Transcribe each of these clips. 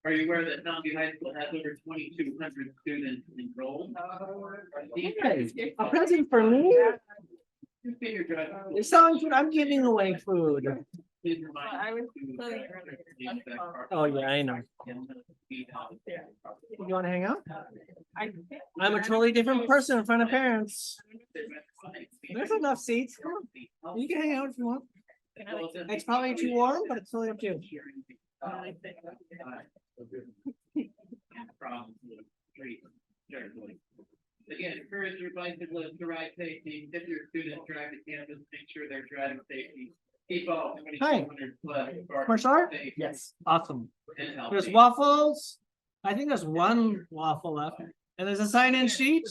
Are you aware that Mountain View High School has over 2,200 students enrolled? Hey, a present for me? It sounds good. I'm giving away food. Oh, yeah, I know. You want to hang out? I'm a totally different person in front of parents. There's enough seats. Come on. You can hang out if you want. It's probably too warm, but it's totally up to you. Again, encourage your bicyclists to ride safety. If your students drive to campus, make sure they're driving safety. Keep all 2,200 plus. Commercial art? Yes. Awesome. There's waffles. I think there's one waffle left. And there's a sign-in sheet.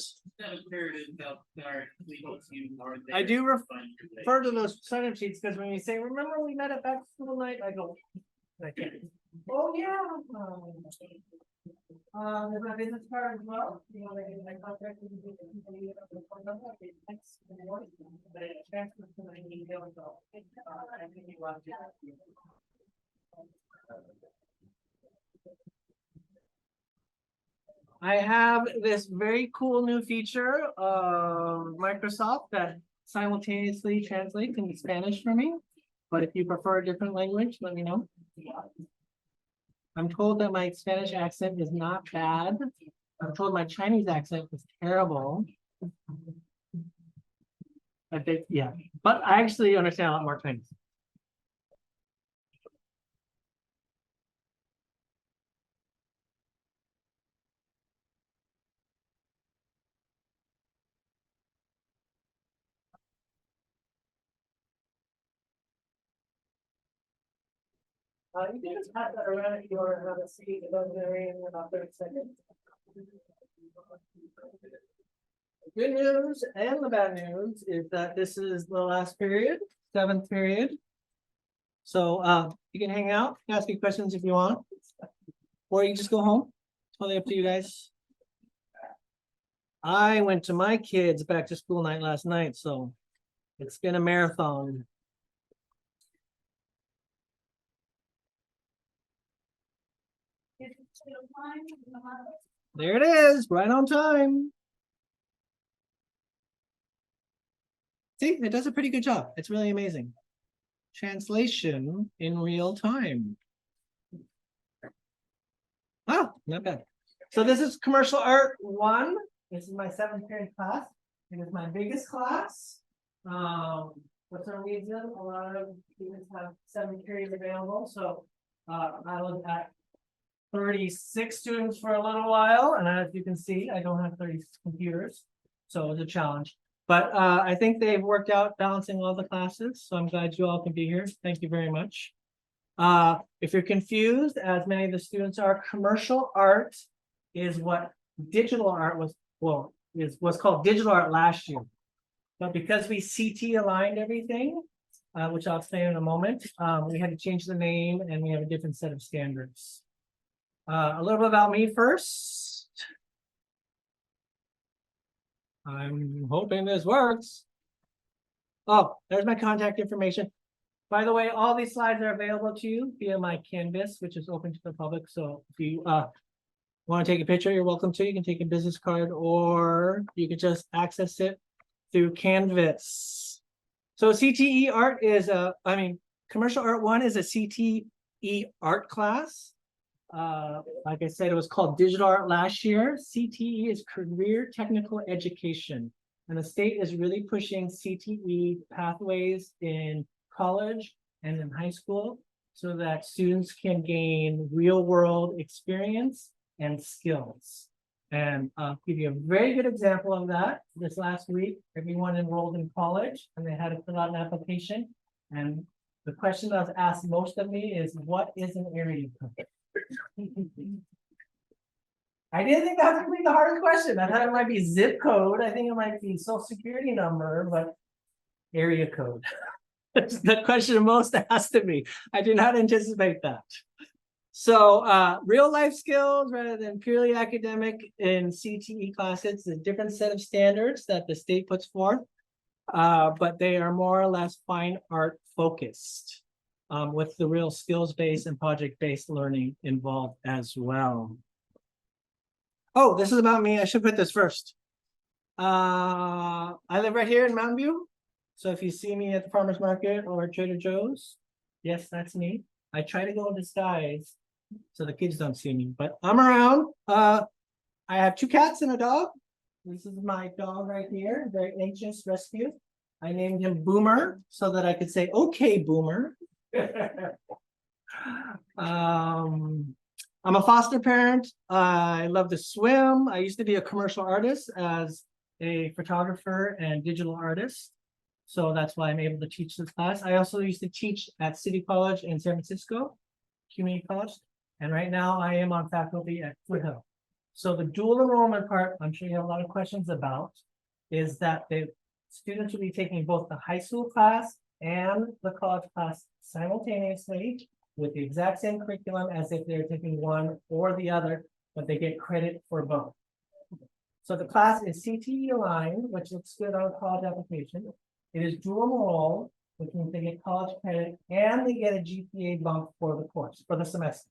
I do refer to those sign-in sheets because when you say, remember we met at back to school night, I go, I can't. Oh, yeah. There's my business card as well. You know, my contract with the but it transfers to my email. So I think you want to. I have this very cool new feature of Microsoft that simultaneously translates into Spanish for me. But if you prefer a different language, let me know. I'm told that my Spanish accent is not bad. I'm told my Chinese accent is terrible. I think, yeah, but I actually understand a lot more Chinese. You can just pass that around if you want to have a seat above there in about 30 seconds. The good news and the bad news is that this is the last period, 7th period. So you can hang out, ask me questions if you want, or you can just go home. Totally up to you guys. I went to my kids' back to school night last night, so it's been a marathon. There it is, right on time. See, it does a pretty good job. It's really amazing. Translation in real time. Oh, not bad. So this is commercial art 1. This is my 7th period class. It is my biggest class. For some reason, a lot of students have 7 periods available. So I was at 36 students for a little while, and as you can see, I don't have 30 computers, so it's a challenge. But I think they've worked out balancing all the classes, so I'm glad you all can be here. Thank you very much. If you're confused, as many of the students are, commercial art is what digital art was, well, was called digital art last year. But because we CT aligned everything, which I'll explain in a moment, we had to change the name and we have a different set of standards. A little bit about me first. I'm hoping this works. Oh, there's my contact information. By the way, all these slides are available to you via my Canvas, which is open to the public. So if you want to take a picture, you're welcome to. You can take a business card or you can just access it through Canvas. So CTE art is commercial art 1 is a CTE art class. Like I said, it was called digital art last year. CTE is career technical education, and the state is really pushing CTE pathways in college and in high school so that students can gain real world experience and skills. And I'll give you a very good example of that. This last week, everyone enrolled in college and they had to fill out an application. And the question that was asked most of me is, what is an area code? I didn't think that was gonna be the hardest question. I thought it might be zip code. I think it might be social security number, but area code. That's the question most asked of me. I did not anticipate that. So real life skills rather than purely academic in CTE classes, a different set of standards that the state puts forth, but they are more or less fine art focused. with the real skills-based and project-based learning involved as well. Oh, this is about me. I should put this first. I live right here in Mountain View. So if you see me at the farmer's market or Trader Joe's, yes, that's me. I try to go in disguise so the kids don't see me, but I'm around. I have 2 cats and a dog. This is my dog right here, very anxious rescue. I named him Boomer so that I could say, okay, Boomer. I'm a foster parent. I love to swim. I used to be a commercial artist as a photographer and digital artist. So that's why I'm able to teach this class. I also used to teach at City College in San Francisco, Community College. And right now I am on faculty at Foothill. So the dual enrollment part, I'm sure you have a lot of questions about, is that the students will be taking both the high school class and the college class simultaneously with the exact same curriculum as if they're taking one or the other, but they get credit for both. So the class is CTE aligned, which looks good on a college application. It is dual enroll, which means they get college credit and they get a GPA bump for the course, for the semester.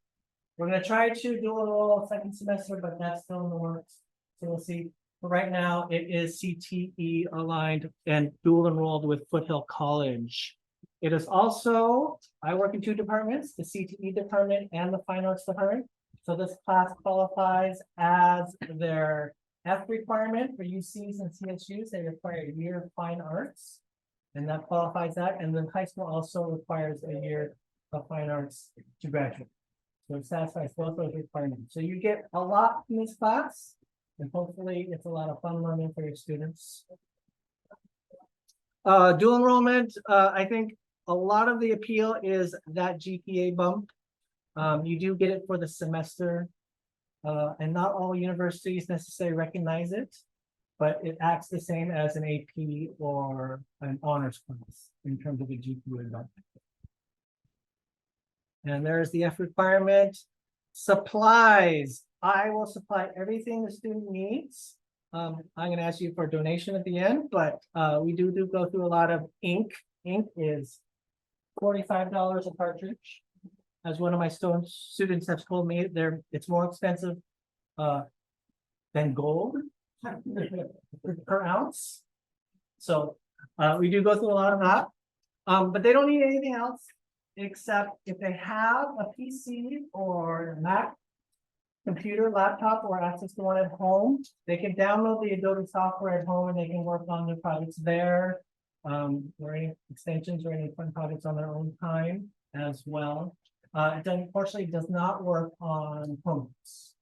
We're going to try to dual enroll second semester, but that's still in the works. So we'll see. But right now it is CTE aligned and dual enrolled with Foothill College. It is also, I work in 2 departments, the CTE department and the fine arts department. So this class qualifies as their F requirement for UCs and CSUs. They require a year of fine arts, and that qualifies that. And then high school also requires a year of fine arts to graduate. So it satisfies both those requirements. So you get a lot in this class, and hopefully it's a lot of fun learning for your students. Dual enrollment, I think a lot of the appeal is that GPA bump. You do get it for the semester, and not all universities necessarily recognize it, but it acts the same as an AP or an honors class in terms of the GPA bump. And there's the F requirement. Supplies. I will supply everything the student needs. I'm going to ask you for a donation at the end, but we do go through a lot of ink. Ink is $45 a cartridge. As one of my students have told me, it's more expensive than gold per ounce. So we do go through a lot of that, but they don't need anything else except if they have a PC or a Mac computer, laptop, or access to one at home, they can download the Adobe software at home and they can work on their projects there, or any extensions or any fun projects on their own time as well. It unfortunately does not work on Chromebooks.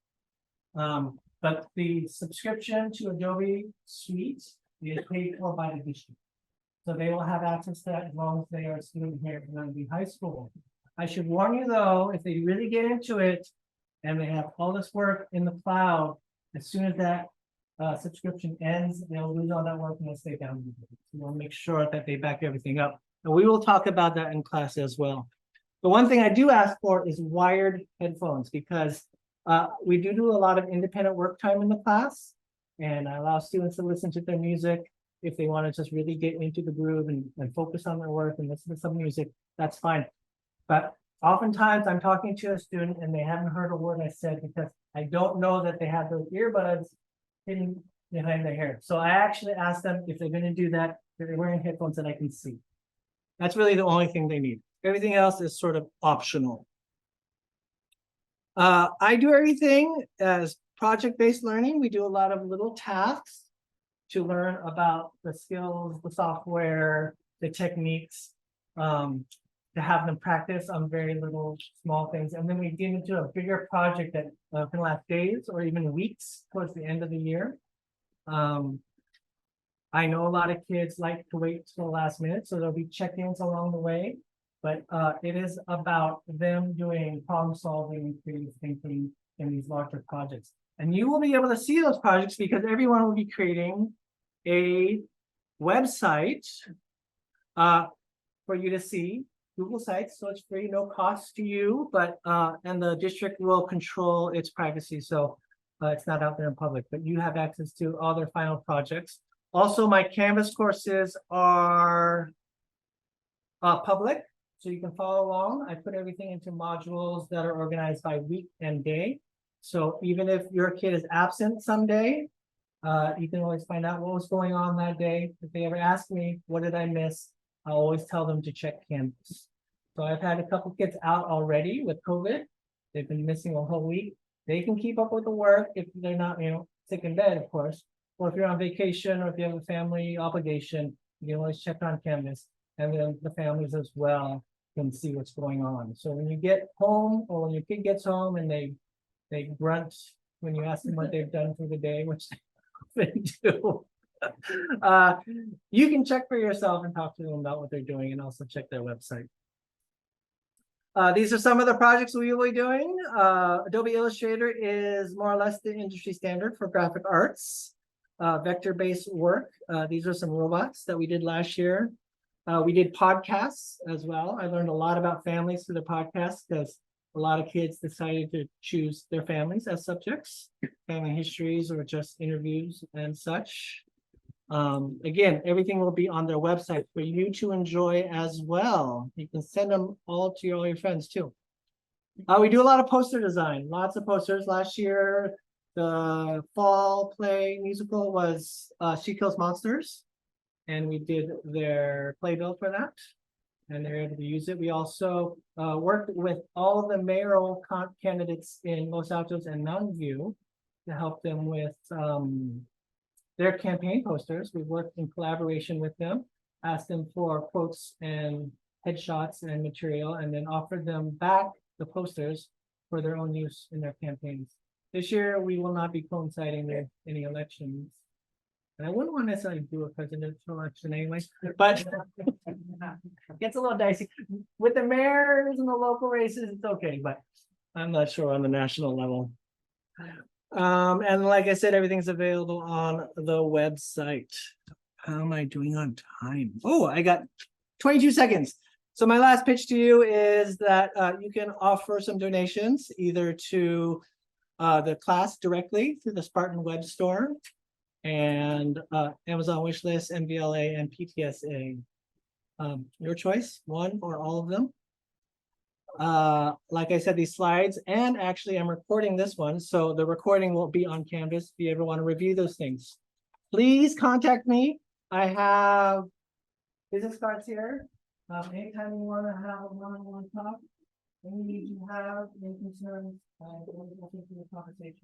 But the subscription to Adobe Suite is paid for by the district. So they will have access to that as long as they are a student here at Mountain High School. I should warn you though, if they really get into it and they have all this work in the cloud, as soon as that subscription ends, they'll lose all that work and they'll stay down. So we'll make sure that they back everything up. And we will talk about that in class as well. The one thing I do ask for is wired headphones, because we do a lot of independent work time in the class, and I allow students to listen to their music. If they want to just really get into the groove and focus on their work and listen to some music, that's fine. But oftentimes I'm talking to a student and they haven't heard a word I said because I don't know that they have those earbuds hidden behind their hair. So I actually ask them if they're going to do that, if they're wearing headphones that I can see. That's really the only thing they need. Everything else is sort of optional. I do everything as project-based learning. We do a lot of little tasks to learn about the skills, the software, the techniques, to have them practice on very little small things. And then we get into a bigger project that can last days or even weeks towards the end of the year. I know a lot of kids like to wait till the last minute, so there'll be check-ins along the way. But it is about them doing problem solving and creative thinking in these larger projects. And you will be able to see those projects because everyone will be creating a website for you to see, Google Sites, so it's free, no cost to you, but and the district will control its privacy, so it's not out there in public, but you have access to all their final projects. Also, my Canvas courses are public, so you can follow along. I put everything into modules that are organized by week and day. So even if your kid is absent someday, you can always find out what was going on that day. If they ever ask me, what did I miss? I'll always tell them to check Canvas. So I've had a couple kids out already with COVID. They've been missing a whole week. They can keep up with the work if they're not, sick in bed, of course. Or if you're on vacation or if you have a family obligation, you can always check on Canvas. And then the families as well can see what's going on. So when you get home or when your kid gets home and they grunt when you ask them what they've done for the day, which they do. You can check for yourself and talk to them about what they're doing and also check their website. These are some of the projects we will be doing. Adobe Illustrator is more or less the industry standard for graphic arts. Vector-based work. These are some robots that we did last year. We did podcasts as well. I learned a lot about families through the podcast because a lot of kids decided to choose their families as subjects, family histories or just interviews and such. Again, everything will be on their website for you to enjoy as well. You can send them all to all your friends too. We do a lot of poster design, lots of posters. Last year, the fall play musical was She Kills Monsters, and we did their playbill for that, and they're able to use it. We also worked with all of the mayoral candidates in Los Altos and Mountain View to help them with their campaign posters. We worked in collaboration with them, asked them for quotes and headshots and material, and then offered them back the posters for their own use in their campaigns. This year, we will not be coinciding with any elections. And I wouldn't want to necessarily do a presidential election anyway, but it gets a little dicey. With the mayors and the local races, it's okay, but I'm not sure on the national level. And like I said, everything's available on the website. How am I doing on time? Oh, I got 22 seconds. So my last pitch to you is that you can offer some donations either to the class directly through the Spartan Web Store and Amazon Wishlist, MVLA, and PTSA. Your choice, one or all of them. Like I said, these slides, and actually I'm recording this one, so the recording will be on Canvas if you ever want to review those things. Please contact me. I have business cards here. Anytime you want to have a one-on-one talk, any needs you have, any concerns, we'll get into the conversation.